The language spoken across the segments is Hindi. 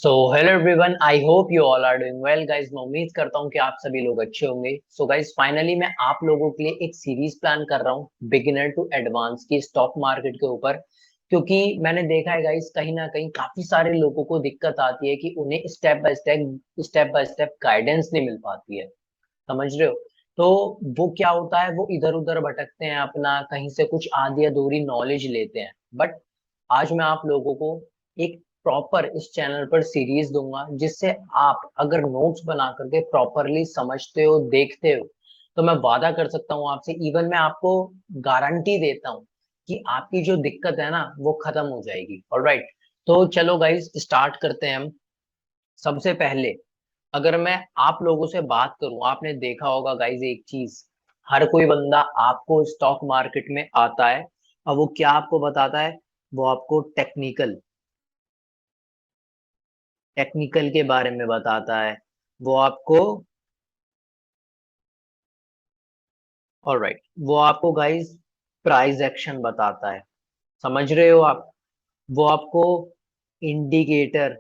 So hello everyone, I hope you all are doing well guys. मैं उम्मीद करता हूँ कि आप सभी लोग अच्छे होंगे। सो गाइस, फाइनली मैं आप लोगों के लिए एक सीरीज प्लान कर रहा हूँ बिगिनर टू एडवांस की स्टॉक मार्केट के ऊपर। क्योंकि मैंने देखा है गाइस, कहीं ना कहीं काफी सारे लोगों को दिक्कत आती है कि उन्हें स्टेप बाय स्टेप गाइडेंस नहीं मिल पाती है। समझ रहे हो? तो वो क्या होता है, वो इधर उधर भटकते हैं, अपना कहीं से कुछ आधी अधूरी नॉलेज लेते हैं। बट आज मैं आप लोगों को एक प्रॉपर इस चैनल पर सीरीज दूंगा, जिससे आप अगर नोट्स बना करके प्रॉपरली समझते हो, देखते हो, तो मैं वादा कर सकता हूँ आपसे, इवन मैं आपको गारंटी देता हूँ कि आपकी जो दिक्कत है ना वो खत्म हो जाएगी। ऑलराइट, तो चलो गाइस स्टार्ट करते हैं हम। सबसे पहले अगर मैं आप लोगों से बात करूं, आपने देखा होगा गाइस एक चीज, हर कोई बंदा आपको स्टॉक मार्केट में आता है और वो क्या आपको बताता है, वो आपको टेक्निकल के बारे में बताता है। वो आपको ऑलराइट, वो आपको गाइस प्राइस एक्शन बताता है। समझ रहे हो आप? वो आपको इंडिकेटर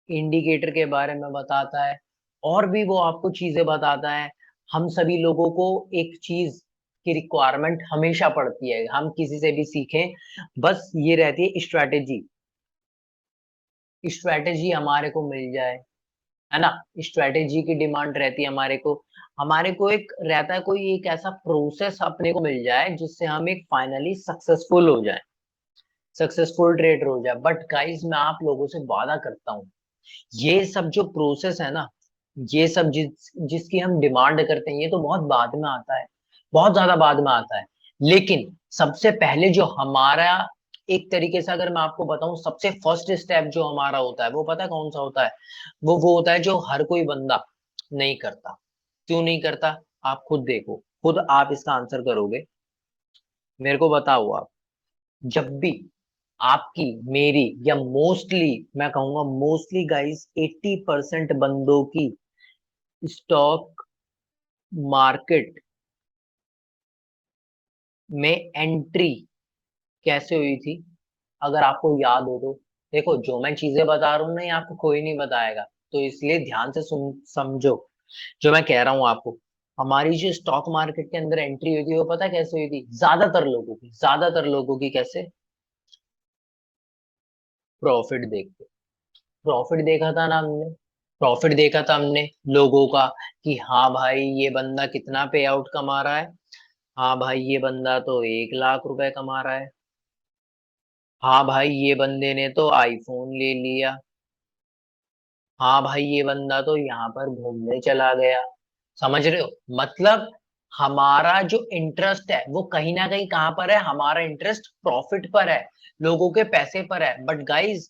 इंडिकेटर के बारे में बताता है, और भी वो आपको चीजें बताता है। हम सभी लोगों को एक चीज की रिक्वायरमेंट हमेशा पड़ती है, हम किसी से भी सीखें, बस ये रहती है स्ट्रैटेजी। स्ट्रैटेजी हमारे को मिल जाए, है ना? स्ट्रैटेजी की डिमांड रहती है हमारे को एक रहता है, कोई एक ऐसा प्रोसेस अपने को मिल जाए जिससे हम एक फाइनली सक्सेसफुल हो जाए, सक्सेसफुल ट्रेडर हो जाए। बट गाइस, मैं आप लोगों से वादा करता हूँ, ये सब जो प्रोसेस है ना, ये सब जिसकी हम डिमांड करते हैं, ये तो बहुत बाद में आता है, बहुत ज्यादा बाद में आता है। लेकिन सबसे पहले जो हमारा, एक तरीके से अगर मैं आपको बताऊं, सबसे फर्स्ट स्टेप जो हमारा होता है, वो पता है कौन सा होता है? वो होता है जो हर कोई बंदा नहीं करता। क्यों नहीं करता? आप खुद देखो, खुद आप इसका आंसर करोगे। मेरे को बताओ आप, जब भी आपकी, मेरी, या मोस्टली, मैं कहूंगा मोस्टली गाइस 80% बंदों की स्टॉक मार्केट में एंट्री कैसे हुई थी, अगर आपको याद हो तो। देखो, जो मैं चीजें बता रहा हूँ ना, ये आपको कोई नहीं बताएगा, तो इसलिए ध्यान से सुन, समझो जो मैं कह रहा हूँ आपको। हमारी जो स्टॉक मार्केट के अंदर एंट्री हुई थी, वो पता कैसे हुई थी? ज्यादातर लोगों की कैसे? प्रॉफिट देख के। प्रॉफिट देखा था ना हमने, प्रॉफिट देखा था हमने लोगों का, कि हाँ भाई ये बंदा कितना पे आउट कमा रहा है, हाँ भाई ये बंदा तो 1 लाख रुपए कमा रहा है, हाँ भाई ये बंदे ने तो आईफोन ले लिया, हाँ भाई ये बंदा तो यहाँ पर घूमने चला गया। समझ रहे हो? मतलब हमारा जो इंटरेस्ट है वो कहीं ना कहीं कहाँ पर है? हमारा इंटरेस्ट प्रॉफिट पर है, लोगों के पैसे पर है। बट गाइस,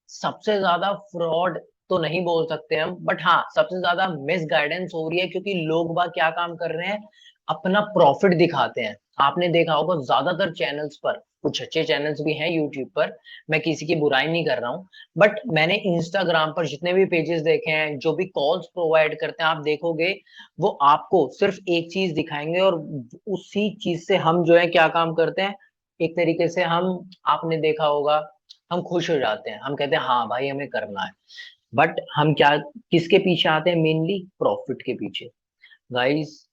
सबसे ज्यादा फ्रॉड तो नहीं बोल सकते हम, बट हाँ सबसे ज्यादा मिस गाइडेंस हो रही है, क्योंकि लोग बाग क्या काम कर रहे हैं, अपना प्रॉफिट दिखाते हैं। आपने देखा होगा ज्यादातर चैनल्स पर, कुछ अच्छे चैनल्स भी हैं यूट्यूब पर, मैं किसी की बुराई नहीं कर रहा हूँ, बट मैंने इंस्टाग्राम पर जितने भी पेजेस देखे हैं जो भी कॉल्स प्रोवाइड करते हैं, आप देखोगे वो आपको सिर्फ एक चीज दिखाएंगे, और उसी चीज से हम जो है क्या काम करते हैं, एक तरीके से हम, आपने देखा होगा, हम खुश हो जाते हैं, हम कहते हैं हाँ भाई हमें करना है। बट हम क्या, किसके पीछे आते हैं? मेनली प्रॉफिट के पीछे। गाइस,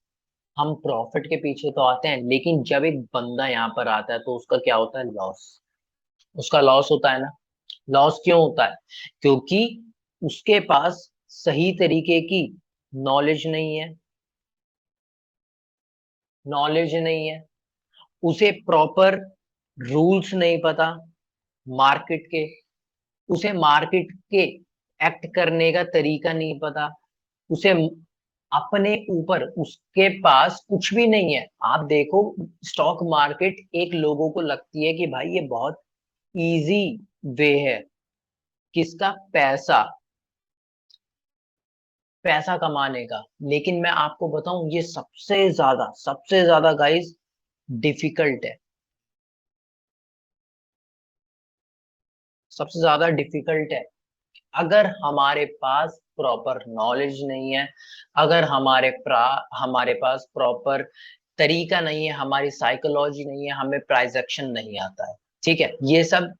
हम प्रॉफिट के पीछे तो आते हैं, लेकिन जब एक बंदा यहाँ पर आता है तो उसका क्या होता है? लॉस। उसका लॉस होता है ना। लॉस क्यों होता है? क्योंकि उसके पास सही तरीके की नॉलेज नहीं है, नॉलेज नहीं है, उसे प्रॉपर रूल्स नहीं पता मार्केट के, उसे मार्केट के एक्ट करने का तरीका नहीं पता, उसे अपने ऊपर उसके पास कुछ भी नहीं है। आप देखो, स्टॉक मार्केट एक लोगों को लगती है कि भाई ये बहुत इजी वे है, किसका? पैसा कमाने का। लेकिन मैं आपको बताऊं, ये सबसे ज्यादा गाइस डिफिकल्ट है, सबसे ज्यादा डिफिकल्ट है। अगर हमारे पास प्रॉपर नॉलेज नहीं है, अगर हमारे पास प्रॉपर तरीका नहीं है, हमारी साइकोलॉजी नहीं है, हमें प्राइस एक्शन नहीं आता है। ठीक है, ये सब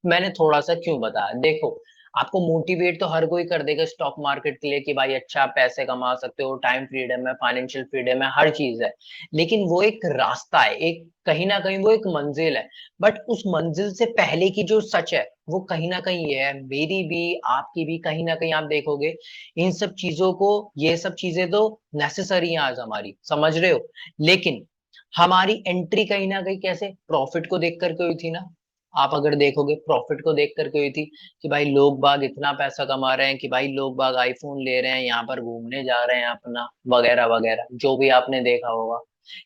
मैंने थोड़ा सा क्यों बताया, देखो, आपको मोटिवेट तो हर कोई कर देगा स्टॉक मार्केट के लिए कि भाई अच्छा आप पैसे कमा सकते हो, टाइम फ्रीडम है, फाइनेंशियल फ्रीडम है, हर चीज है। लेकिन वो एक रास्ता है, एक कहीं ना कहीं वो एक मंजिल है। बट उस मंजिल से पहले की जो सच है वो कहीं ना कहीं ये है, मेरी भी आपकी भी, कहीं ना कहीं आप देखोगे इन सब चीजों को, ये सब चीजें तो नेसेसरी है आज हमारी, समझ रहे हो। लेकिन हमारी एंट्री कहीं ना कहीं कैसे, प्रॉफिट को देख करके हुई थी ना। आप अगर देखोगे प्रॉफिट को देख करके हुई थी कि भाई लोग बाग इतना पैसा कमा रहे हैं, कि भाई लोग बाग आईफोन ले रहे हैं, यहाँ पर घूमने जा रहे हैं अपना, वगैरह वगैरह, जो भी आपने देखा होगा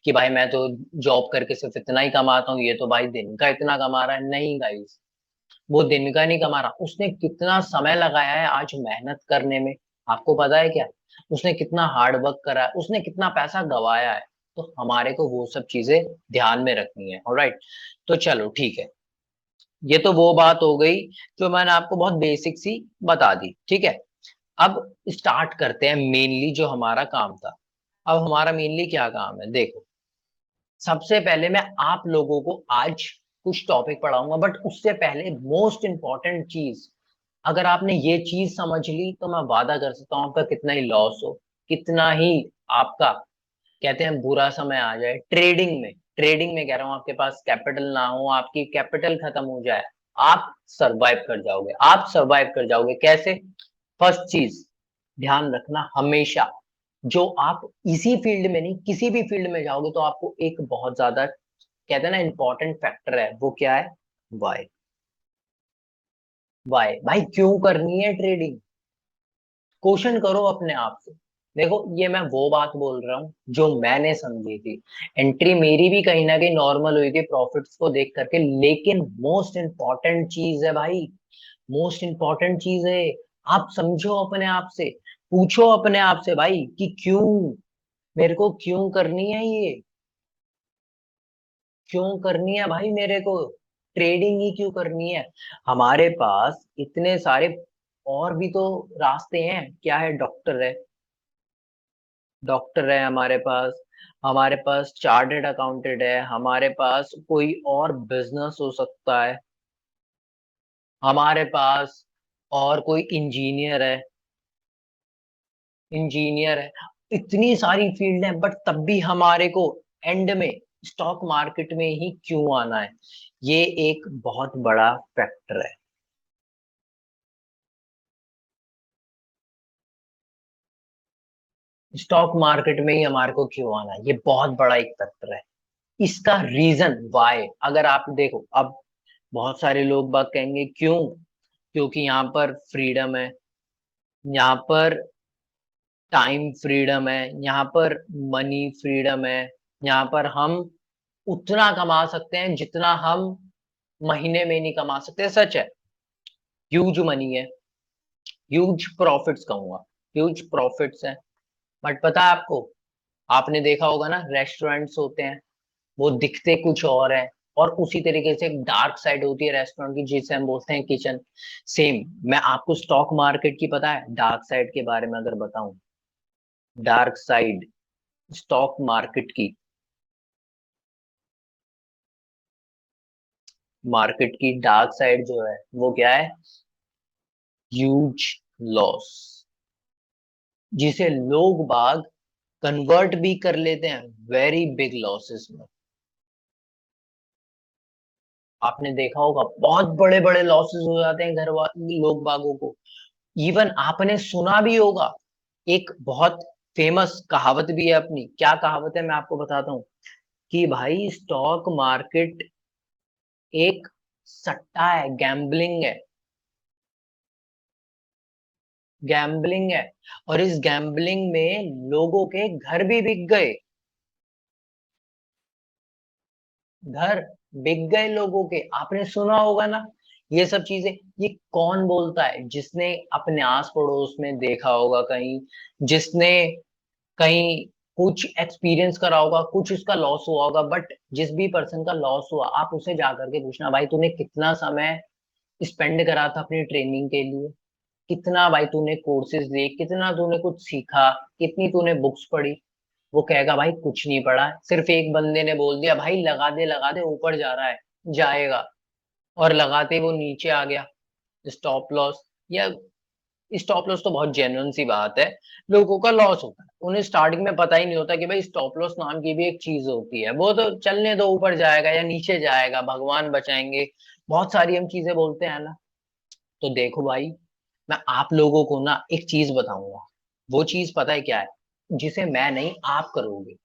कि भाई मैं तो जॉब करके सिर्फ इतना ही कमाता हूँ, ये तो भाई दिन का इतना कमा रहा है। नहीं गाइस, वो दिन का नहीं कमा रहा, उसने कितना समय लगाया है आज मेहनत करने में, आपको पता है क्या। उसने कितना हार्ड वर्क करा है, उसने कितना पैसा गवाया है। तो हमारे को वो सब चीजें ध्यान में रखनी है, ऑलराइट। तो चलो ठीक है, ये तो वो बात हो गई जो मैंने आपको बहुत बेसिक सी बता दी, ठीक है। अब स्टार्ट करते हैं मेनली जो हमारा काम था। अब हमारा मेनली क्या काम है, देखो। सबसे पहले मैं आप लोगों को आज कुछ टॉपिक पढ़ाऊंगा, बट उससे पहले मोस्ट इंपॉर्टेंट चीज, अगर आपने ये चीज समझ ली तो मैं वादा कर सकता हूँ आपका कितना ही लॉस हो, कितना ही आपका, कहते हैं बुरा समय आ जाए ट्रेडिंग में, ट्रेडिंग में कह रहा हूँ, आपके पास कैपिटल ना हो, आपकी कैपिटल खत्म हो जाए, आप सरवाइव कर जाओगे, आप सरवाइव कर जाओगे कैसे। फर्स्ट चीज ध्यान रखना हमेशा, जो आप इसी फील्ड में नहीं किसी भी फील्ड में जाओगे तो आपको एक बहुत ज्यादा, कहते हैं ना, इंपॉर्टेंट फैक्टर है, वो क्या है, वाई। वाई भाई क्यों करनी है ट्रेडिंग, क्वेश्चन करो अपने आप से। देखो ये मैं वो बात बोल रहा हूँ जो मैंने समझी थी, एंट्री मेरी भी कहीं ना कहीं नॉर्मल हुई थी प्रॉफिट्स को देख करके, लेकिन मोस्ट इंपॉर्टेंट चीज है भाई, मोस्ट इंपॉर्टेंट चीज है, आप समझो अपने आप से, पूछो अपने आप से भाई कि क्यों, मेरे को क्यों करनी है ये, क्यों करनी है भाई मेरे को, ट्रेडिंग ही क्यों करनी है। हमारे पास इतने सारे और भी तो रास्ते हैं, क्या है, डॉक्टर है, डॉक्टर है हमारे पास चार्टर्ड अकाउंटेंट है, हमारे पास कोई और बिजनेस हो सकता है, हमारे पास और कोई इंजीनियर है, इंजीनियर है, इतनी सारी फील्ड है, बट तब भी हमारे को एंड में स्टॉक मार्केट में ही क्यों आना है, ये एक बहुत बड़ा फैक्टर है। स्टॉक मार्केट में ही हमारे को क्यों आना है, ये बहुत बड़ा एक फैक्टर है। इसका रीजन वाई, अगर आप देखो, अब बहुत सारे लोग बात कहेंगे क्यों, क्योंकि यहाँ पर फ्रीडम है, यहाँ पर टाइम फ्रीडम है, यहाँ पर मनी फ्रीडम है, यहाँ पर हम उतना कमा सकते हैं जितना हम महीने में नहीं कमा सकते, सच है। ह्यूज मनी है, ह्यूज प्रॉफिट्स कहूंगा, ह्यूज प्रॉफिट्स है। बट पता है आपको, आपने देखा होगा ना, रेस्टोरेंट्स होते हैं वो दिखते कुछ और है, और उसी तरीके से एक डार्क साइड होती है रेस्टोरेंट की जिसे हम बोलते हैं किचन। सेम, मैं आपको स्टॉक मार्केट की पता है डार्क साइड के बारे में अगर बताऊं, डार्क साइड स्टॉक मार्केट की, मार्केट की डार्क साइड जो है वो क्या है, ह्यूज लॉस, जिसे लोग बाग कन्वर्ट भी कर लेते हैं वेरी बिग लॉसेस में। आपने देखा होगा बहुत बड़े बड़े लॉसेस हो जाते हैं लोग बागों को। इवन आपने सुना भी होगा, एक बहुत फेमस कहावत भी है अपनी, क्या कहावत है मैं आपको बताता हूँ, कि भाई स्टॉक मार्केट एक सट्टा है, गैम्बलिंग है, गैम्बलिंग है। और इस गैम्बलिंग में लोगों के घर भी बिक गए, घर बिक गए लोगों के, आपने सुना होगा ना ये सब चीजें। ये कौन बोलता है, जिसने अपने आस पड़ोस में देखा होगा कहीं, जिसने कहीं कुछ एक्सपीरियंस करा होगा, कुछ उसका लॉस हुआ होगा। बट जिस भी पर्सन का लॉस हुआ, आप उसे जा करके पूछना भाई तूने कितना समय स्पेंड करा था अपनी ट्रेनिंग के लिए, कितना भाई तूने कोर्सेज लिए, कितना तूने कुछ सीखा, कितनी तूने बुक्स पढ़ी। वो कहेगा भाई कुछ नहीं पढ़ा, सिर्फ एक बंदे ने बोल दिया भाई लगा दे ऊपर जा रहा है, जाएगा, और लगाते ही वो नीचे आ गया, स्टॉप लॉस। या स्टॉप लॉस तो बहुत जेन्युइन सी बात है, लोगों का लॉस होता है, उन्हें स्टार्टिंग में पता ही नहीं होता कि भाई स्टॉप लॉस नाम की भी एक चीज होती है, वो तो चलने दो ऊपर जाएगा या नीचे जाएगा, भगवान बचाएंगे, बहुत सारी हम चीजें बोलते हैं ना। तो देखो भाई, मैं आप लोगों को ना एक चीज बताऊंगा, वो चीज पता है क्या है, जिसे मैं नहीं आप करोगे।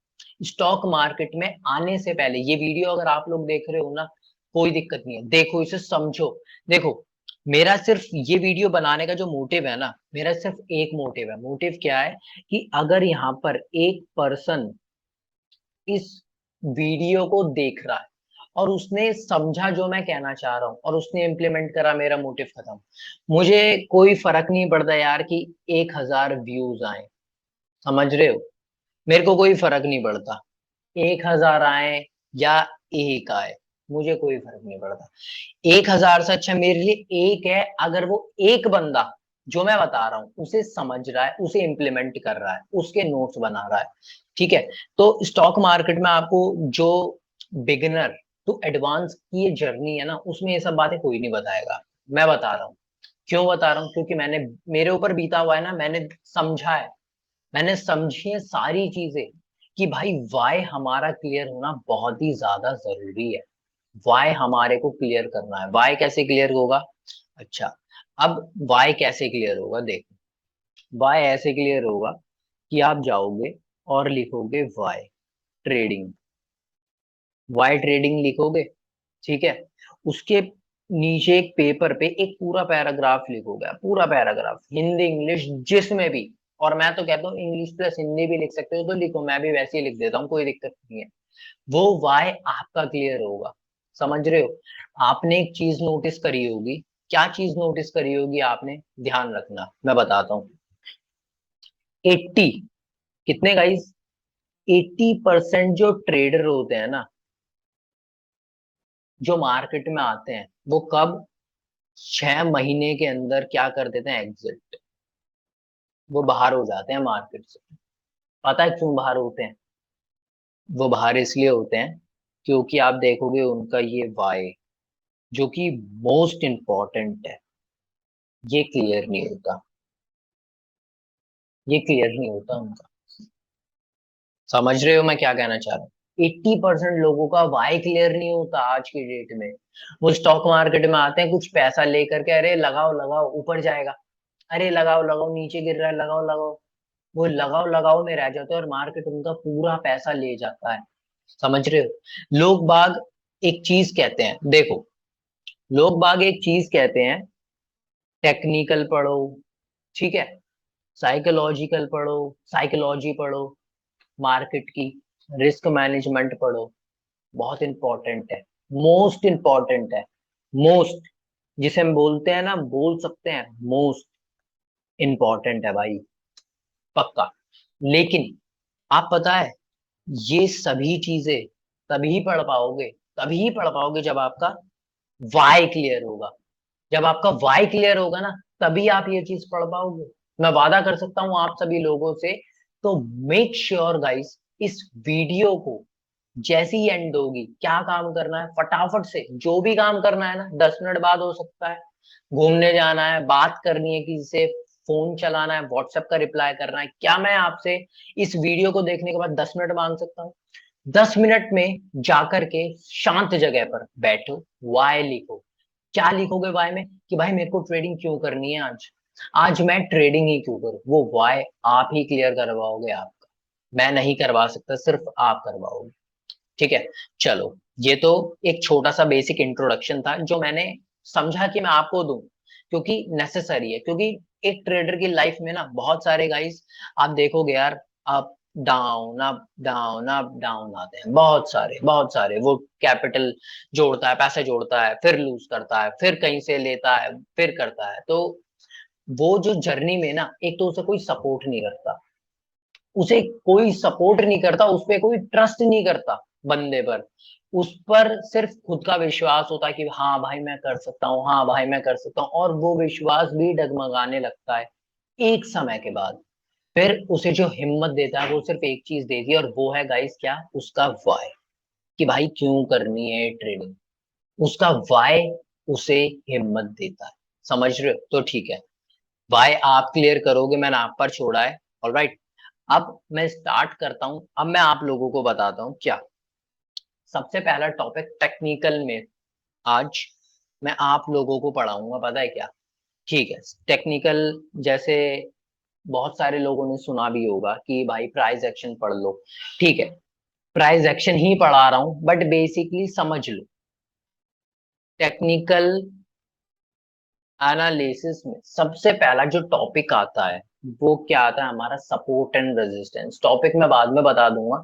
स्टॉक मार्केट में आने से पहले ये वीडियो अगर आप लोग देख रहे हो ना, कोई दिक्कत नहीं है, देखो इसे समझो। देखो, मेरा सिर्फ ये वीडियो बनाने का जो मोटिव है ना, मेरा सिर्फ एक मोटिव है। मोटिव क्या है कि अगर यहाँ पर एक पर्सन इस वीडियो को देख रहा है और उसने समझा जो मैं कहना चाह रहा हूँ और उसने इम्प्लीमेंट करा, मेरा मोटिव खत्म। मुझे कोई फर्क नहीं पड़ता यार कि 1,000 व्यूज आए, समझ रहे हो, मेरे को कोई फर्क नहीं पड़ता, 1,000 आए या एक आए, मुझे कोई फर्क नहीं पड़ता। 1,000 से अच्छा मेरे लिए एक है, अगर वो एक बंदा जो मैं बता रहा हूँ उसे समझ रहा है, उसे इम्प्लीमेंट कर रहा है, उसके नोट्स बना रहा है, ठीक है। तो स्टॉक मार्केट में आपको जो बिगिनर टू एडवांस की ये जर्नी है ना, उसमें ये सब बातें कोई नहीं बताएगा। मैं बता रहा हूँ, क्यों बता रहा हूँ, क्योंकि मैंने, मेरे ऊपर बीता हुआ है ना, मैंने समझा है, मैंने समझी है सारी चीजें कि भाई वाई हमारा क्लियर होना बहुत ही ज्यादा जरूरी है। वाई हमारे को क्लियर करना है। वाई कैसे क्लियर होगा? अच्छा, अब वाई कैसे क्लियर होगा, देखो, वाई ऐसे क्लियर होगा कि आप जाओगे और लिखोगे वाई ट्रेडिंग, वाई ट्रेडिंग लिखोगे, ठीक है। उसके नीचे एक पेपर पे एक पूरा पैराग्राफ लिखोगे, पूरा पैराग्राफ, हिंदी इंग्लिश जिसमें भी, और मैं तो कहता हूँ इंग्लिश प्लस हिंदी भी लिख सकते हो तो लिखो, मैं भी वैसे ही लिख देता हूँ, कोई दिक्कत नहीं है। वो वाई आपका क्लियर होगा, समझ रहे हो। आपने एक चीज नोटिस करी होगी, क्या चीज नोटिस करी होगी आपने, ध्यान रखना मैं बताता हूँ। 80, कितने गाइस, 80% जो ट्रेडर होते हैं ना, जो मार्केट में आते हैं, वो कब, 6 महीने के अंदर क्या कर देते हैं, एग्जिट, वो बाहर हो जाते हैं मार्केट से। पता है क्यों बाहर होते हैं? वो बाहर इसलिए होते हैं क्योंकि आप देखोगे उनका ये वाई, जो कि मोस्ट इंपॉर्टेंट है, ये क्लियर नहीं होता, ये क्लियर नहीं होता उनका। समझ रहे हो मैं क्या कहना चाह रहा हूँ? 80% लोगों का वाई क्लियर नहीं होता आज की डेट में। वो स्टॉक मार्केट में आते हैं कुछ पैसा लेकर के, अरे लगाओ लगाओ ऊपर जाएगा, अरे लगाओ लगाओ नीचे गिर रहा है, लगाओ लगाओ, वो लगाओ लगाओ में रह जाते हैं और मार्केट उनका पूरा पैसा ले जाता है। समझ रहे हो, लोग बाग एक चीज कहते हैं, देखो, लोग बाग एक चीज कहते हैं, टेक्निकल पढ़ो, ठीक है, साइकोलॉजिकल पढ़ो, साइकोलॉजी पढ़ो मार्केट की, रिस्क मैनेजमेंट पढ़ो, बहुत इंपॉर्टेंट है, मोस्ट इंपॉर्टेंट है, मोस्ट, जिसे हम बोलते हैं ना, बोल सकते हैं मोस्ट इंपॉर्टेंट है भाई, पक्का। लेकिन आप पता है, ये सभी चीजें तभी पढ़ पाओगे, तभी पढ़ पाओगे जब आपका वाई क्लियर होगा। जब आपका वाई क्लियर होगा ना, तभी आप ये चीज पढ़ पाओगे। मैं वादा कर सकता हूँ आप सभी लोगों से। तो मेक श्योर गाइस, इस वीडियो को जैसी ही एंड होगी, क्या काम करना है, फटाफट से जो भी काम करना है ना, 10 मिनट बाद हो सकता है, घूमने जाना है, बात करनी है किसी से, फोन चलाना है, व्हाट्सएप का रिप्लाई करना है, क्या मैं आपसे इस वीडियो को देखने के बाद 10 मिनट मांग सकता हूँ? 10 मिनट में जाकर के शांत जगह पर बैठो, वाई लिखो। क्या लिखोगे वाई में, कि भाई मेरे को ट्रेडिंग क्यों करनी है आज, आज मैं ट्रेडिंग ही क्यों करूं, वो वाई आप ही क्लियर करवाओगे आपका, मैं नहीं करवा सकता, सिर्फ आप करवाओगे, ठीक है। चलो, ये तो एक छोटा सा बेसिक इंट्रोडक्शन था जो मैंने समझा कि मैं आपको दूं, क्योंकि नेसेसरी है, क्योंकि एक ट्रेडर की लाइफ में ना बहुत सारे गाइस, आप देखोगे यार, up down up down up down आते हैं, बहुत सारे बहुत सारे। वो कैपिटल जोड़ता है, पैसे जोड़ता है, फिर लूज करता है, फिर कहीं से लेता है, फिर करता है। तो वो जो जर्नी में ना, एक तो उसे कोई सपोर्ट नहीं करता, उसे कोई सपोर्ट नहीं करता, उस पर कोई ट्रस्ट नहीं करता बंदे पर, उस पर सिर्फ खुद का विश्वास होता है कि हाँ भाई मैं कर सकता हूँ, हाँ भाई मैं कर सकता हूँ, और वो विश्वास भी डगमगाने लगता है एक समय के बाद। फिर उसे जो हिम्मत देता है वो सिर्फ एक चीज देती है, और वो है गाइस क्या, उसका वाई, कि भाई क्यों करनी है ट्रेडिंग, उसका वाई उसे हिम्मत देता है। समझ रहे हो, तो ठीक है। वाई आप क्लियर करोगे, मैंने आप पर छोड़ा है। ऑलराइट, अब मैं स्टार्ट करता हूं। अब मैं आप लोगों को बताता हूं क्या। सबसे पहला टॉपिक टेक्निकल में आज मैं आप लोगों को पढ़ाऊंगा, पता है क्या? ठीक है, टेक्निकल जैसे बहुत सारे लोगों ने सुना भी होगा कि भाई प्राइस एक्शन पढ़ लो। ठीक है, प्राइस एक्शन ही पढ़ा रहा हूं, बट बेसिकली समझ लो। टेक्निकल एनालिसिस में सबसे पहला जो टॉपिक आता है वो क्या आता है? हमारा सपोर्ट एंड रेजिस्टेंस। टॉपिक मैं बाद में बता दूंगा,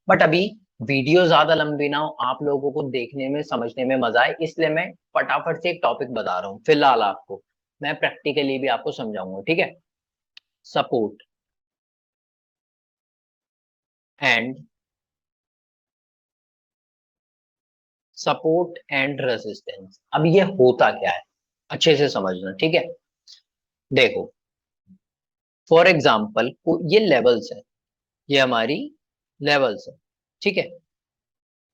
बट अभी वीडियो ज्यादा लंबी ना हो, आप लोगों को देखने में समझने में मजा आए, इसलिए मैं फटाफट से एक टॉपिक बता रहा हूँ फिलहाल आपको। मैं प्रैक्टिकली भी आपको समझाऊंगा, ठीक है? Support and support and resistance, अब ये होता क्या है अच्छे से समझना, ठीक है? देखो, फॉर एग्जाम्पल ये लेवल्स है, ये हमारी लेवल्स है, ठीक है?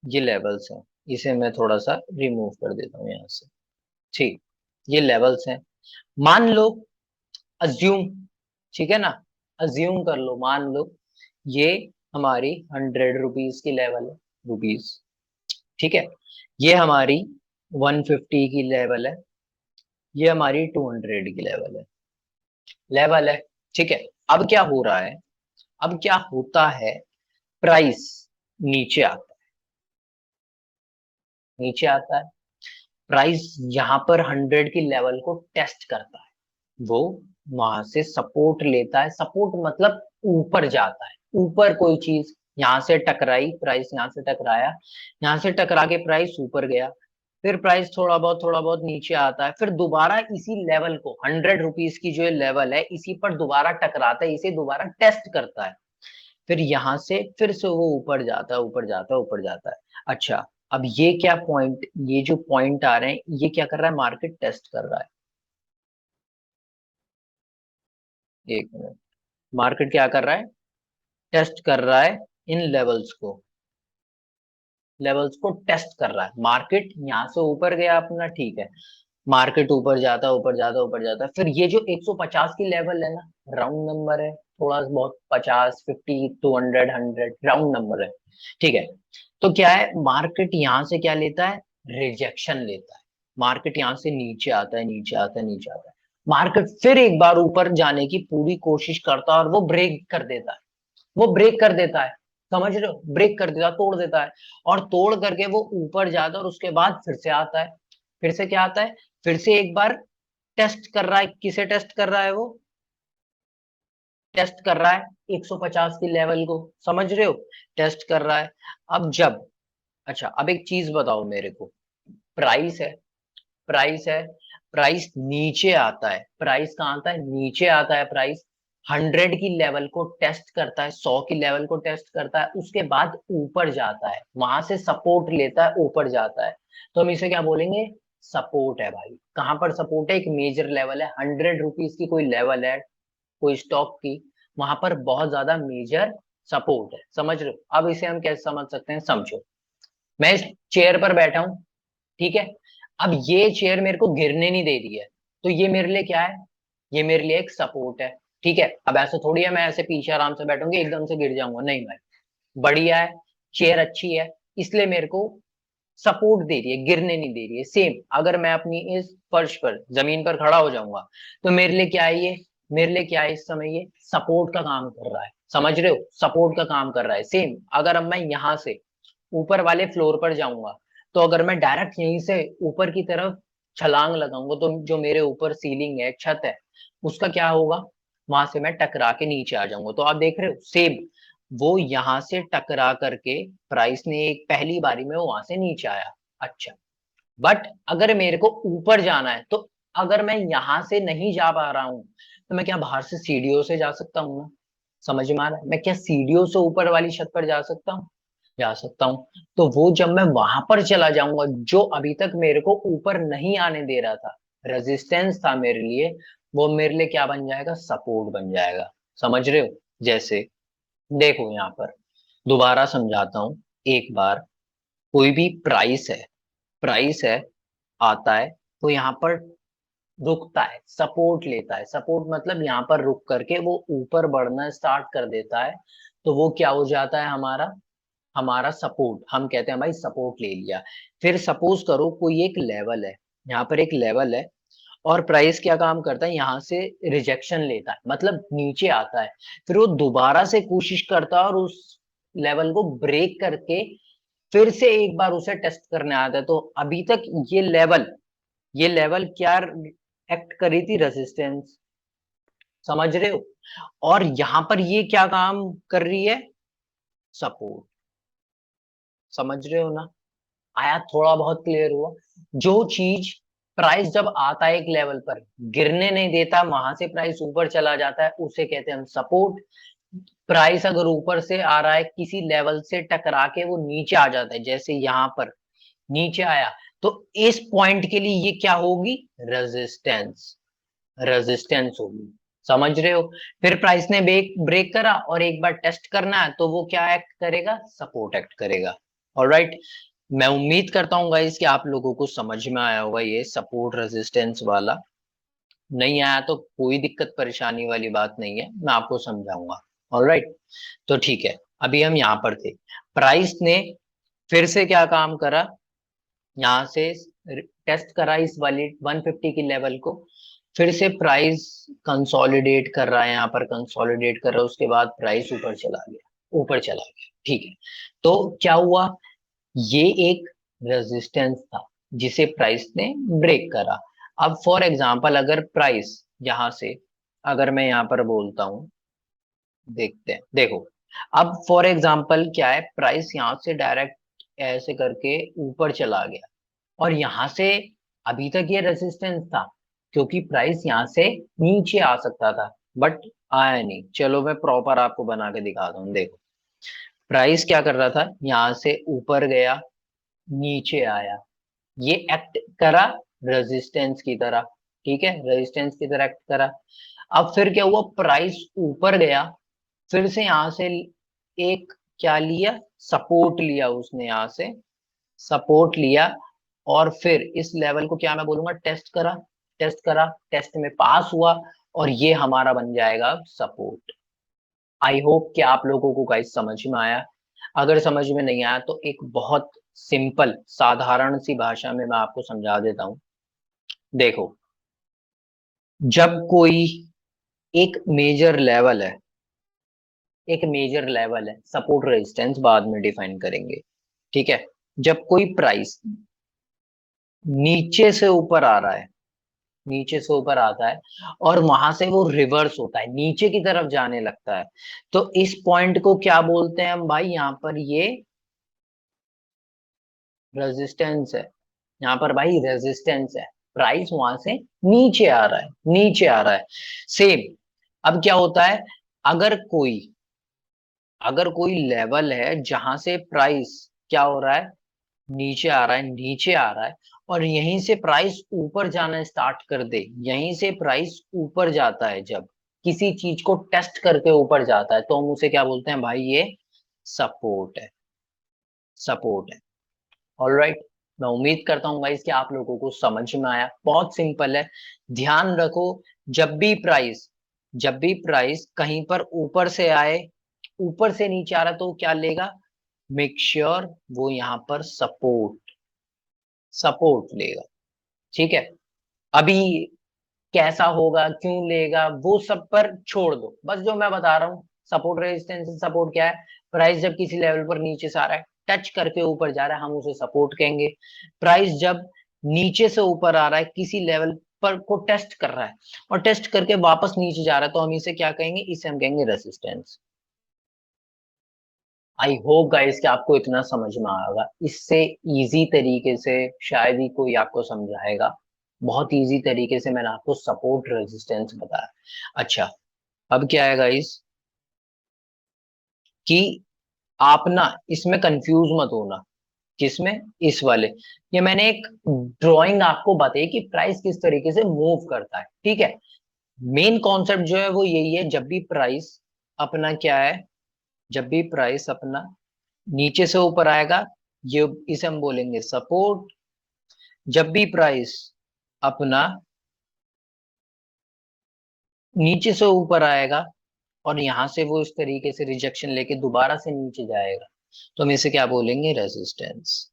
ये लेवल्स हैं, इसे मैं थोड़ा सा रिमूव कर देता हूँ यहाँ से। ठीक, ये लेवल्स हैं। मान लो, अज्यूम, ठीक है ना, अज्यूम कर लो, मान लो ये हमारी 100 रुपीज की लेवल है, रुपीज, ठीक है? ये हमारी 150 की लेवल है, ये हमारी 200 की लेवल है, ठीक है? अब क्या हो रहा है, अब क्या होता है, प्राइस नीचे आता है, नीचे आता है। प्राइस यहाँ पर 100 की लेवल को टेस्ट करता है, वो वहां से सपोर्ट लेता है। सपोर्ट मतलब ऊपर जाता है, ऊपर कोई चीज यहाँ से टकराई, प्राइस यहाँ से टकराया, यहाँ से टकरा के प्राइस ऊपर गया, फिर प्राइस थोड़ा बहुत नीचे आता है, फिर दोबारा इसी लेवल को, 100 रुपीज की जो लेवल है, इसी पर दोबारा टकराता है, इसे दोबारा टेस्ट करता है, फिर यहाँ से फिर से वो ऊपर जाता है, ऊपर जाता है, ऊपर जाता है। अच्छा, अब ये क्या पॉइंट, ये जो पॉइंट आ रहे हैं, ये क्या कर रहा है? मार्केट टेस्ट कर रहा है। एक मिनट, मार्केट क्या कर रहा है? टेस्ट कर रहा है इन लेवल्स को, लेवल्स को टेस्ट कर रहा है। मार्केट यहाँ से ऊपर गया अपना, ठीक है, मार्केट ऊपर जाता, ऊपर जाता, ऊपर जाता, फिर ये जो 150 की लेवल है ना, राउंड नंबर है, थोड़ा बहुत 50, 50, 200, 100 राउंड नंबर है, ठीक है? तो क्या है, मार्केट यहाँ से क्या लेता है? रिजेक्शन लेता है। मार्केट यहाँ से नीचे आता है, नीचे आता है, नीचे आता है। मार्केट फिर एक बार ऊपर जाने की पूरी कोशिश करता है और वो ब्रेक कर देता है, वो ब्रेक कर देता है, समझ रहे हो? ब्रेक कर देता है, तोड़ देता है, और तोड़ करके वो ऊपर जाता है, और उसके बाद फिर से आता है। फिर से क्या आता है? फिर से एक बार टेस्ट कर रहा है। किसे टेस्ट कर रहा है वो? टेस्ट कर रहा है 150 की लेवल को, समझ रहे हो? टेस्ट कर रहा है। अब जब, अच्छा अब एक चीज बताओ मेरे को, प्राइस है, प्राइस है, प्राइस नीचे आता है, प्राइस कहाँ आता है? नीचे आता है। प्राइस 100 की लेवल को टेस्ट करता है, 100 की लेवल को टेस्ट करता है, उसके बाद ऊपर जाता है, वहां से सपोर्ट लेता है, ऊपर जाता है। तो हम इसे क्या बोलेंगे? सपोर्ट है भाई। कहाँ पर सपोर्ट है? एक मेजर लेवल है, 100 रुपीज की कोई लेवल है कोई स्टॉक की, वहां पर बहुत ज्यादा मेजर सपोर्ट है, समझ रहे हो? अब इसे हम कैसे समझ सकते हैं, समझो। मैं इस चेयर पर बैठा हूं, ठीक है? अब ये चेयर मेरे को गिरने नहीं दे रही है, तो ये मेरे लिए क्या है? ये मेरे लिए एक सपोर्ट है, ठीक है? अब ऐसा थोड़ी है मैं ऐसे पीछे आराम से बैठूंगी एकदम से गिर जाऊंगा, नहीं भाई, बढ़िया है, चेयर अच्छी है, इसलिए मेरे को सपोर्ट दे रही है, गिरने नहीं दे रही है। सेम अगर मैं अपनी इस फर्श पर, जमीन पर खड़ा हो जाऊंगा, तो मेरे लिए क्या है ये? मेरे लिए क्या है इस समय? ये सपोर्ट का काम कर रहा है, समझ रहे हो? सपोर्ट का काम कर रहा है। सेम अगर अब मैं यहाँ से ऊपर वाले फ्लोर पर जाऊंगा, तो अगर मैं डायरेक्ट यहीं से ऊपर की तरफ छलांग लगाऊंगा, तो जो मेरे ऊपर सीलिंग है, छत है, उसका क्या होगा? वहां से मैं टकरा के नीचे आ जाऊंगा। तो आप देख रहे हो, सेम वो यहां से टकरा करके प्राइस ने एक पहली बारी में वो वहां से नीचे आया, अच्छा, बट अगर मेरे को ऊपर जाना है, तो अगर मैं यहां से नहीं जा पा रहा हूं, तो मैं क्या बाहर से सीढ़ियों से जा सकता हूँ ना? समझ में आ रहा है? मैं क्या सीढ़ियों से ऊपर वाली छत पर जा सकता हूँ? जा सकता हूँ। तो वो जब मैं वहां पर चला जाऊंगा, जो अभी तक मेरे को ऊपर नहीं आने दे रहा था, रेजिस्टेंस था मेरे लिए, वो मेरे लिए क्या बन जाएगा? सपोर्ट बन जाएगा, समझ रहे हो? जैसे देखो यहाँ पर दोबारा समझाता हूँ एक बार। कोई भी प्राइस है, प्राइस है, आता है, तो यहाँ पर रुकता है, सपोर्ट लेता है। सपोर्ट मतलब यहाँ पर रुक करके वो ऊपर बढ़ना स्टार्ट कर देता है, तो वो क्या हो जाता है हमारा, हमारा सपोर्ट। हम कहते हैं भाई सपोर्ट ले लिया। फिर सपोज करो कोई एक लेवल है, यहाँ पर एक लेवल है, और प्राइस क्या काम करता है, यहाँ से रिजेक्शन लेता है, मतलब नीचे आता है। फिर वो दोबारा से कोशिश करता है और उस लेवल को ब्रेक करके फिर से एक बार उसे टेस्ट करने आता है। तो अभी तक ये लेवल क्या एक्ट करी थी, रेजिस्टेंस, समझ रहे हो। और यहां पर ये क्या काम कर रही है, सपोर्ट, समझ रहे हो ना। आया, थोड़ा बहुत क्लियर हुआ। जो चीज प्राइस जब आता है एक लेवल पर, गिरने नहीं देता, वहां से प्राइस ऊपर चला जाता है, उसे कहते हैं हम सपोर्ट। प्राइस अगर ऊपर से आ रहा है किसी लेवल से टकरा के वो नीचे आ जाता है, जैसे यहां पर नीचे आया, तो इस पॉइंट के लिए ये क्या होगी, रेजिस्टेंस, रेजिस्टेंस होगी, समझ रहे हो। फिर प्राइस ने ब्रेक ब्रेक करा और एक बार टेस्ट करना है, तो वो क्या एक्ट करेगा, सपोर्ट एक्ट करेगा। ऑलराइट, मैं उम्मीद करता हूँ गाइस कि आप लोगों को समझ में आया होगा ये सपोर्ट रेजिस्टेंस वाला। नहीं आया तो कोई दिक्कत परेशानी वाली बात नहीं है, मैं आपको समझाऊंगा। ऑलराइट, तो ठीक है, अभी हम यहाँ पर थे। प्राइस ने फिर से क्या काम करा, यहाँ से टेस्ट करा इस वाली 150 की लेवल को। फिर से प्राइस कंसोलिडेट कर रहा है, यहाँ पर कंसोलिडेट कर रहा है, उसके बाद प्राइस ऊपर चला गया, ऊपर चला गया, ठीक है। तो क्या हुआ, ये एक रेजिस्टेंस था जिसे प्राइस ने ब्रेक करा। अब फॉर एग्जांपल अगर प्राइस यहां से, अगर मैं यहां पर बोलता हूं, देखते हैं, देखो, अब फॉर एग्जांपल क्या है, प्राइस यहां से डायरेक्ट ऐसे करके ऊपर चला गया, और यहां से अभी तक ये रेजिस्टेंस था, क्योंकि प्राइस यहां से नीचे आ सकता था, बट आया नहीं। चलो मैं प्रॉपर आपको बना के दिखाता हूँ, देखो। प्राइस क्या कर रहा था, यहां से ऊपर गया, नीचे आया, ये एक्ट करा रेजिस्टेंस की तरह, ठीक है, रेजिस्टेंस की तरह एक्ट करा। अब फिर क्या हुआ, प्राइस ऊपर गया, फिर से यहां से एक क्या लिया, सपोर्ट लिया उसने, यहां से सपोर्ट लिया, और फिर इस लेवल को क्या मैं बोलूंगा, टेस्ट करा, टेस्ट करा, टेस्ट में पास हुआ, और ये हमारा बन जाएगा सपोर्ट। आई होप कि आप लोगों को गाइस समझ में आया। अगर समझ में नहीं आया तो एक बहुत सिंपल साधारण सी भाषा में मैं आपको समझा देता हूं। देखो, जब कोई एक मेजर लेवल है, एक मेजर लेवल है, सपोर्ट रेजिस्टेंस बाद में डिफाइन करेंगे, ठीक है। जब कोई प्राइस नीचे से ऊपर आ रहा है, नीचे से ऊपर आता है, और वहां से वो रिवर्स होता है, नीचे की तरफ जाने लगता है, तो इस पॉइंट को क्या बोलते हैं हम भाई, यहाँ पर ये रेजिस्टेंस है, यहाँ पर भाई रेजिस्टेंस है। प्राइस वहां से नीचे आ रहा है, नीचे आ रहा है, सेम। अब क्या होता है, अगर कोई अगर कोई लेवल है जहां से प्राइस क्या हो रहा है, नीचे आ रहा है, नीचे आ रहा है, और यहीं से प्राइस ऊपर जाना स्टार्ट कर दे, यहीं से प्राइस ऊपर जाता है, जब किसी चीज को टेस्ट करके ऊपर जाता है, तो हम उसे क्या बोलते हैं भाई, ये सपोर्ट है, सपोर्ट है। ऑलराइट, मैं उम्मीद करता हूँ गाइस कि आप लोगों को समझ में आया, बहुत सिंपल है। ध्यान रखो, जब भी प्राइस जब भी प्राइस कहीं पर ऊपर से आए, ऊपर से नीचे आ रहा, तो क्या लेगा, मेक श्योर वो यहाँ पर सपोर्ट, सपोर्ट लेगा, ठीक है। अभी कैसा होगा, क्यों लेगा, वो सब पर छोड़ दो, बस जो मैं बता रहा हूँ, सपोर्ट रेजिस्टेंस। सपोर्ट क्या है, प्राइस जब किसी लेवल पर नीचे से आ रहा है, टच करके ऊपर जा रहा है, हम उसे सपोर्ट कहेंगे। प्राइस जब नीचे से ऊपर आ रहा है, किसी लेवल पर को टेस्ट कर रहा है, और टेस्ट करके वापस नीचे जा रहा है, तो हम इसे क्या कहेंगे, इसे हम कहेंगे रेजिस्टेंस। आई होप गाइस कि आपको इतना समझ में आएगा, इससे इजी तरीके से शायद ही कोई आपको समझाएगा। बहुत इजी तरीके से मैंने आपको सपोर्ट रेजिस्टेंस बताया। अच्छा, अब क्या है गाइस, कि आप ना इसमें कंफ्यूज मत होना। किसमें, इस वाले, ये मैंने एक ड्राइंग आपको बताई कि प्राइस किस तरीके से मूव करता है, ठीक है। मेन कॉन्सेप्ट जो है वो यही है, जब भी प्राइस अपना क्या है, जब भी प्राइस अपना नीचे से ऊपर आएगा, ये इसे हम बोलेंगे सपोर्ट। जब भी प्राइस अपना नीचे से ऊपर आएगा और यहाँ से वो इस तरीके से रिजेक्शन लेके दोबारा से नीचे जाएगा, तो हम इसे क्या बोलेंगे, रेजिस्टेंस।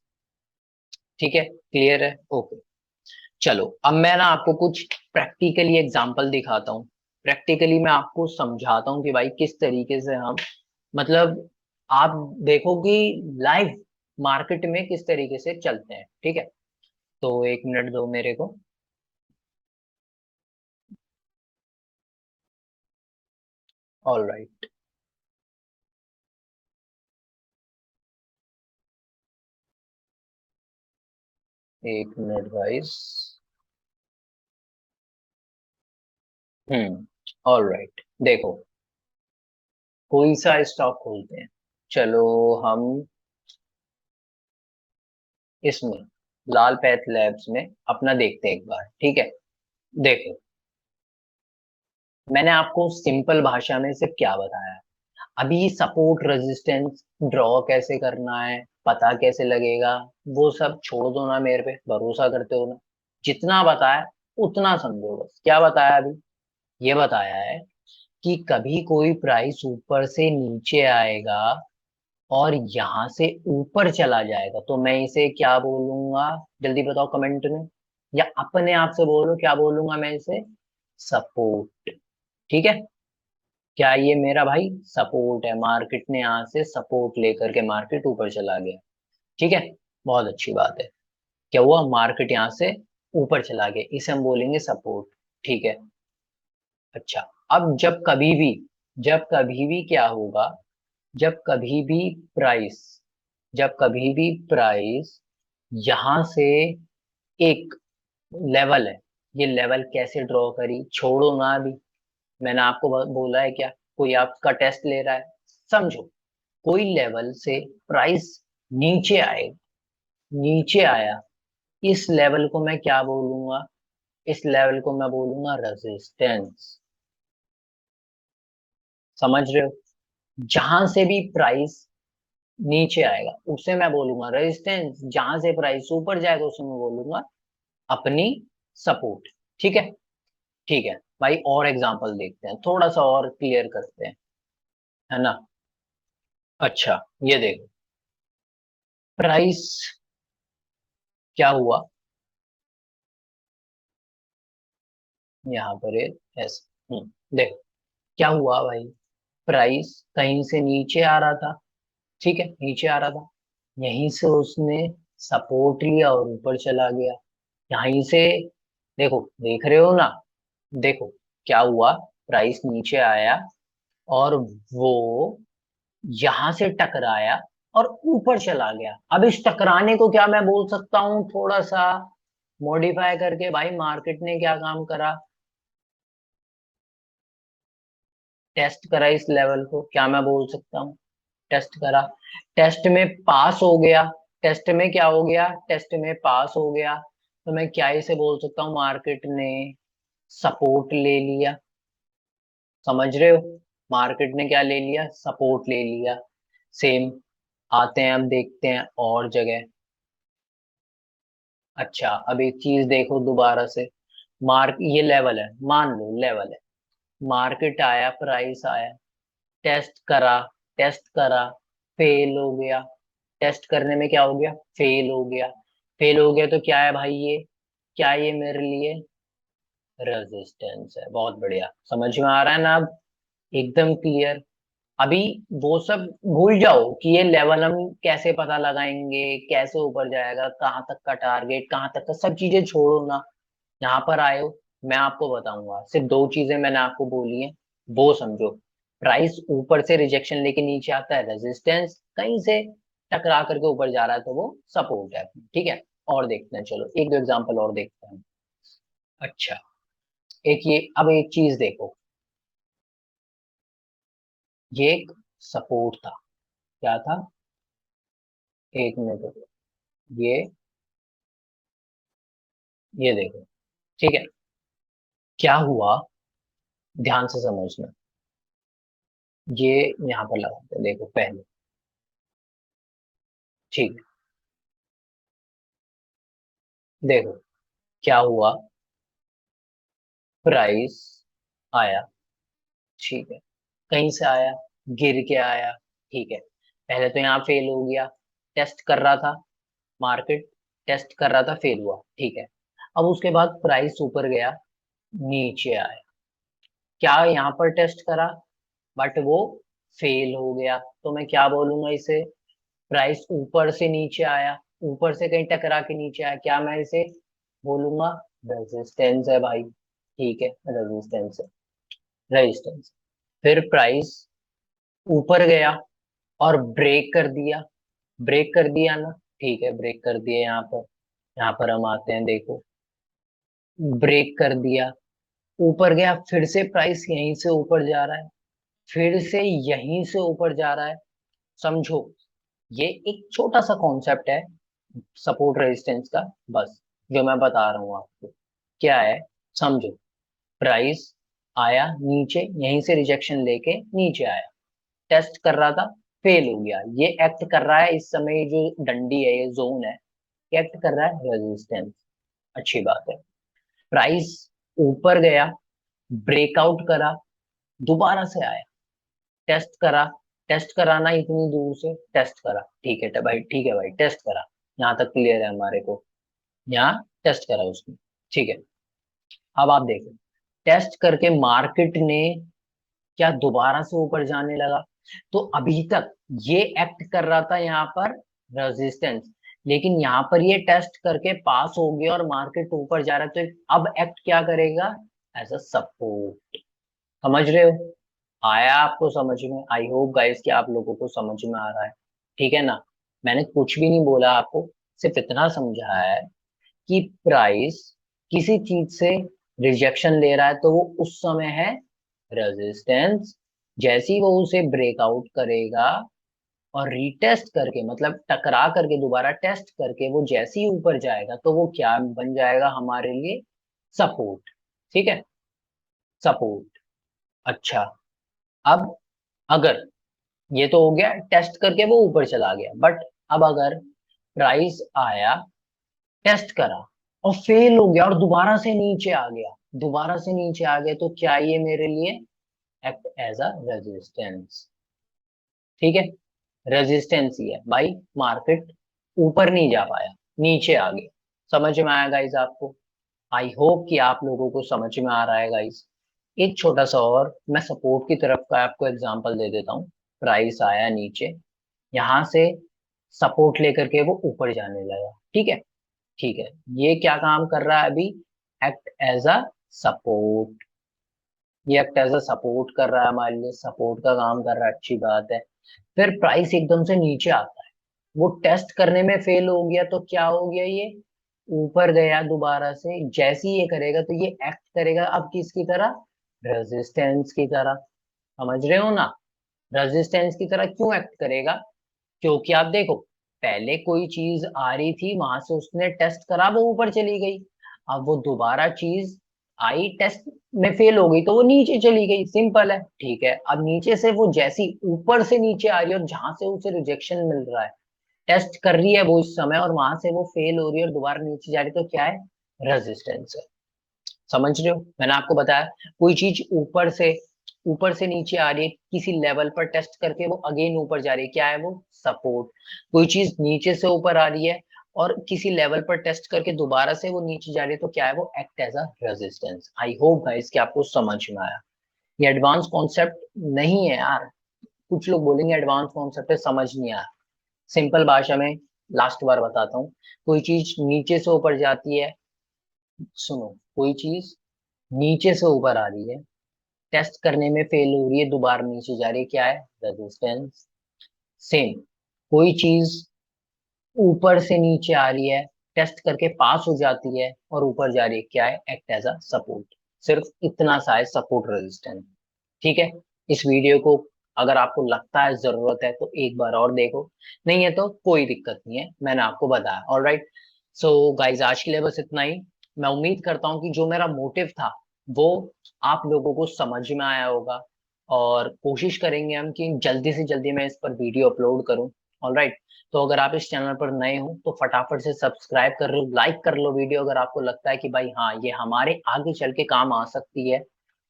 ठीक है, क्लियर है, ओके। चलो अब मैं ना आपको कुछ प्रैक्टिकली एग्जांपल दिखाता हूँ। प्रैक्टिकली मैं आपको समझाता हूँ कि भाई किस तरीके से हम, मतलब आप देखो कि लाइव मार्केट में किस तरीके से चलते हैं। ठीक है, तो एक मिनट दो मेरे को। ऑल राइट, एक मिनट गाइस। ऑल राइट, देखो कोई सा स्टॉक खोलते हैं। चलो हम इसमें लाल पैथ लैब्स में अपना देखते हैं एक बार। ठीक है, देखो मैंने आपको सिंपल भाषा में सिर्फ क्या बताया, अभी सपोर्ट रेजिस्टेंस ड्रॉ कैसे करना है, पता कैसे लगेगा, वो सब छोड़ दो ना, मेरे पे भरोसा करते हो ना। जितना बताया उतना समझो, बस क्या बताया अभी, ये बताया है कि कभी कोई प्राइस ऊपर से नीचे आएगा और यहाँ से ऊपर चला जाएगा तो मैं इसे क्या बोलूंगा, जल्दी बताओ कमेंट में, या अपने आप से बोलो क्या बोलूंगा मैं इसे, सपोर्ट। ठीक है, क्या ये मेरा भाई सपोर्ट है, मार्केट ने यहाँ से सपोर्ट लेकर के मार्केट ऊपर चला गया। ठीक है, बहुत अच्छी बात है। क्या हुआ, मार्केट यहाँ से ऊपर चला गया, इसे हम बोलेंगे सपोर्ट। ठीक है, अच्छा। अब जब कभी भी क्या होगा, जब कभी भी प्राइस जब कभी भी प्राइस यहां से एक लेवल है, ये लेवल कैसे ड्रॉ करी, छोड़ो ना अभी, मैंने आपको बोला है क्या, कोई आपका टेस्ट ले रहा है, समझो। कोई लेवल से प्राइस नीचे आए, नीचे आया, इस लेवल को मैं क्या बोलूंगा, इस लेवल को मैं बोलूंगा रेजिस्टेंस। समझ रहे हो, जहां से भी प्राइस नीचे आएगा उसे मैं बोलूंगा रेजिस्टेंस, जहां से प्राइस ऊपर जाएगा उसे मैं बोलूंगा अपनी सपोर्ट। ठीक है, ठीक है भाई, और एग्जांपल देखते हैं, थोड़ा सा और क्लियर करते हैं, है ना। अच्छा, ये देखो प्राइस क्या हुआ, यहाँ पर ऐसे देखो क्या हुआ भाई, प्राइस कहीं से नीचे आ रहा था, ठीक है, नीचे आ रहा था, यहीं से उसने सपोर्ट लिया और ऊपर चला गया, यहीं से, देखो देख रहे हो ना, देखो क्या हुआ, प्राइस नीचे आया और वो यहां से टकराया और ऊपर चला गया। अब इस टकराने को क्या मैं बोल सकता हूँ, थोड़ा सा मॉडिफाई करके, भाई मार्केट ने क्या काम करा, टेस्ट करा इस लेवल को, क्या मैं बोल सकता हूँ, टेस्ट करा, टेस्ट में पास हो गया, टेस्ट में क्या हो गया, टेस्ट में पास हो गया, तो मैं क्या इसे बोल सकता हूँ, मार्केट ने सपोर्ट ले लिया। समझ रहे हो, मार्केट ने क्या ले लिया, सपोर्ट ले लिया। सेम, आते हैं अब देखते हैं और जगह। अच्छा, अब एक चीज देखो दोबारा से, मार्क ये लेवल है, मान लो लेवल है, मार्केट आया, प्राइस आया, टेस्ट करा, टेस्ट करा, फेल हो गया, टेस्ट करने में क्या हो गया, फेल हो गया, फेल हो गया तो क्या है भाई ये, क्या ये मेरे लिए रेजिस्टेंस है। बहुत बढ़िया, समझ में आ रहा है ना अब, एकदम क्लियर। अभी वो सब भूल जाओ कि ये लेवल हम कैसे पता लगाएंगे, कैसे ऊपर जाएगा, कहाँ तक का टारगेट, कहाँ तक का, सब चीजें छोड़ो ना, यहाँ पर आए हो, मैं आपको बताऊंगा, सिर्फ दो चीजें मैंने आपको बोली हैं, वो समझो। प्राइस ऊपर से रिजेक्शन लेके नीचे आता है, रेजिस्टेंस, कहीं से टकरा करके ऊपर जा रहा है तो वो सपोर्ट है। ठीक है, और देखते हैं, चलो एक दो एग्जांपल और देखते हैं। अच्छा, एक ये, अब एक चीज देखो, ये एक सपोर्ट था, क्या था, एक मिनट रुको। ये ये देखो, ठीक है, क्या हुआ, ध्यान से समझना, ये यहाँ पर लगाते हैं, देखो पहले, ठीक है, देखो क्या हुआ, प्राइस आया, ठीक है, कहीं से आया, गिर के आया, ठीक है, पहले तो यहाँ फेल हो गया, टेस्ट कर रहा था, मार्केट टेस्ट कर रहा था, फेल हुआ, ठीक है। अब उसके बाद प्राइस ऊपर गया, नीचे आया, क्या यहाँ पर टेस्ट करा, बट वो फेल हो गया, तो मैं क्या बोलूंगा इसे, प्राइस ऊपर से नीचे आया, ऊपर से कहीं टकरा के नीचे आया, क्या मैं इसे बोलूंगा, रेजिस्टेंस है भाई, ठीक है, रेजिस्टेंस है, रेजिस्टेंस। फिर प्राइस ऊपर गया और ब्रेक कर दिया, ब्रेक कर दिया ना, ठीक है, ब्रेक कर दिया यहाँ पर हम आते हैं, देखो, ब्रेक कर दिया, ऊपर गया, फिर से प्राइस यहीं से ऊपर जा रहा है, फिर से यहीं से ऊपर जा रहा है, समझो, ये एक छोटा सा कॉन्सेप्ट है सपोर्ट रेजिस्टेंस का, बस जो मैं बता रहा हूँ आपको क्या है, समझो, प्राइस आया नीचे, यहीं से रिजेक्शन लेके नीचे आया, टेस्ट कर रहा था, फेल हो गया, ये एक्ट कर रहा है इस समय, जो डंडी है, ये जोन है, ये एक्ट कर रहा है रेजिस्टेंस, अच्छी बात है। प्राइस ऊपर गया, ब्रेकआउट करा, दोबारा से आया, टेस्ट करा, टेस्ट कराना इतनी दूर से, टेस्ट करा, ठीक है भाई, ठीक है भाई, टेस्ट करा, यहाँ तक क्लियर है हमारे को, यहाँ टेस्ट करा उसने, ठीक है। अब आप देखो, टेस्ट करके मार्केट ने क्या दोबारा से ऊपर जाने लगा, तो अभी तक ये एक्ट कर रहा था यहाँ पर रेजिस्टेंस, लेकिन यहाँ पर ये टेस्ट करके पास हो गया और मार्केट ऊपर जा रहा है, तो अब एक्ट क्या करेगा, एज अ सपोर्ट, समझ रहे हो, आया आपको समझ में, आई होप गाइस कि आप लोगों को समझ में आ रहा है, ठीक है ना, मैंने कुछ भी नहीं बोला आपको, सिर्फ इतना समझाया है कि प्राइस किसी चीज से रिजेक्शन ले रहा है तो वो उस समय है रेजिस्टेंस, जैसे ही वो उसे ब्रेकआउट करेगा और रीटेस्ट करके, मतलब टकरा करके दोबारा टेस्ट करके वो जैसे ही ऊपर जाएगा तो वो क्या बन जाएगा हमारे लिए, सपोर्ट, ठीक है, सपोर्ट। अच्छा, अब अगर ये तो हो गया टेस्ट करके वो ऊपर चला गया, बट अब अगर प्राइस आया, टेस्ट करा और फेल हो गया और दोबारा से नीचे आ गया, दोबारा से नीचे आ गया, तो क्या ये मेरे लिए एक्ट एज अ रेजिस्टेंस, ठीक है, रेजिस्टेंस ही है भाई, मार्केट ऊपर नहीं जा पाया, नीचे आ गया, समझ में आया गाइस आपको, आई होप कि आप लोगों को समझ में आ रहा है गाइस। एक छोटा सा और मैं सपोर्ट की तरफ का आपको एग्जांपल दे देता हूँ, प्राइस आया नीचे, यहाँ से सपोर्ट लेकर के वो ऊपर जाने लगा, ठीक है, ठीक है, ये क्या काम कर रहा है अभी, एक्ट एज अ सपोर्ट, ये एक्ट एज अ सपोर्ट कर रहा है हमारे लिए, सपोर्ट का काम कर रहा है, अच्छी बात है। फिर प्राइस एकदम से नीचे आता है, वो टेस्ट करने में फेल हो गया, तो क्या हो गया, ये ऊपर गया दोबारा से, जैसे ही ये करेगा तो ये एक्ट करेगा अब किसकी तरह, रेजिस्टेंस की तरह, समझ रहे हो ना, रेजिस्टेंस की तरह क्यों एक्ट करेगा, क्योंकि आप देखो, पहले कोई चीज आ रही थी, वहां से उसने टेस्ट करा, वो ऊपर चली गई, अब वो दोबारा चीज आई, टेस्ट में फेल हो गई, तो वो नीचे चली गई, सिंपल है, ठीक है, अब नीचे से वो जैसी ऊपर से नीचे आ रही है और जहां से उसे रिजेक्शन मिल रहा है, टेस्ट कर रही है वो इस समय और वहां से वो फेल हो रही है और दोबारा नीचे जा रही है, तो क्या है, रेजिस्टेंस है, समझ रहे हो, मैंने आपको बताया, कोई चीज ऊपर से नीचे आ रही है, किसी लेवल पर टेस्ट करके वो अगेन ऊपर जा रही है, क्या है वो, सपोर्ट। कोई चीज नीचे से ऊपर आ रही है और किसी लेवल पर टेस्ट करके दोबारा से वो नीचे जा रही है, तो क्या है वो, act as a resistance. I hope guys कि आपको समझ में आया, ये एडवांस कॉन्सेप्ट नहीं है यार, कुछ लोग बोलेंगे एडवांस कॉन्सेप्ट है, समझ नहीं आया, सिंपल भाषा में लास्ट बार बताता हूँ, कोई चीज नीचे से ऊपर जाती है, सुनो, कोई चीज नीचे से ऊपर आ रही है, टेस्ट करने में फेल हो रही है, दोबारा नीचे जा रही है, क्या है, रेजिस्टेंस। सेम, कोई चीज ऊपर से नीचे आ रही है, टेस्ट करके पास हो जाती है और ऊपर जा रही है, क्या है, एक्ट एज अ सपोर्ट, सिर्फ इतना सा है सपोर्ट रेजिस्टेंस, ठीक है। इस वीडियो को अगर आपको लगता है जरूरत है तो एक बार और देखो, नहीं है तो कोई दिक्कत नहीं है, मैंने आपको बताया, ऑलराइट। सो गाइज, आज के लिए बस इतना ही, मैं उम्मीद करता हूँ कि जो मेरा मोटिव था वो आप लोगों को समझ में आया होगा, और कोशिश करेंगे हम कि जल्दी से जल्दी मैं इस पर वीडियो अपलोड करूँ, ऑलराइट। तो अगर आप इस चैनल पर नए हो तो फटाफट से सब्सक्राइब कर लो, लाइक कर लो वीडियो, अगर आपको लगता है कि भाई हाँ ये हमारे आगे चल के काम आ सकती है,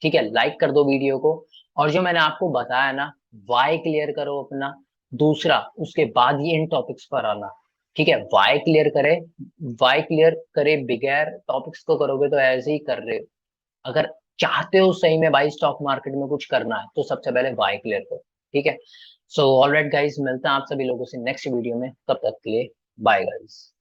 ठीक है, लाइक कर दो वीडियो को। और जो मैंने आपको बताया ना, वाई क्लियर करो अपना, दूसरा उसके बाद ही इन टॉपिक्स पर आना। ठीक है, वाई क्लियर करे बगैर टॉपिक्स को करोगे तो ऐसे ही कर रहे हो। अगर चाहते हो सही में भाई स्टॉक मार्केट में कुछ करना है तो सबसे पहले वाई क्लियर करो। ठीक है, सो ऑलराइट गाइस, मिलते हैं आप सभी लोगों से नेक्स्ट वीडियो में, तब तक के लिए बाय गाइस।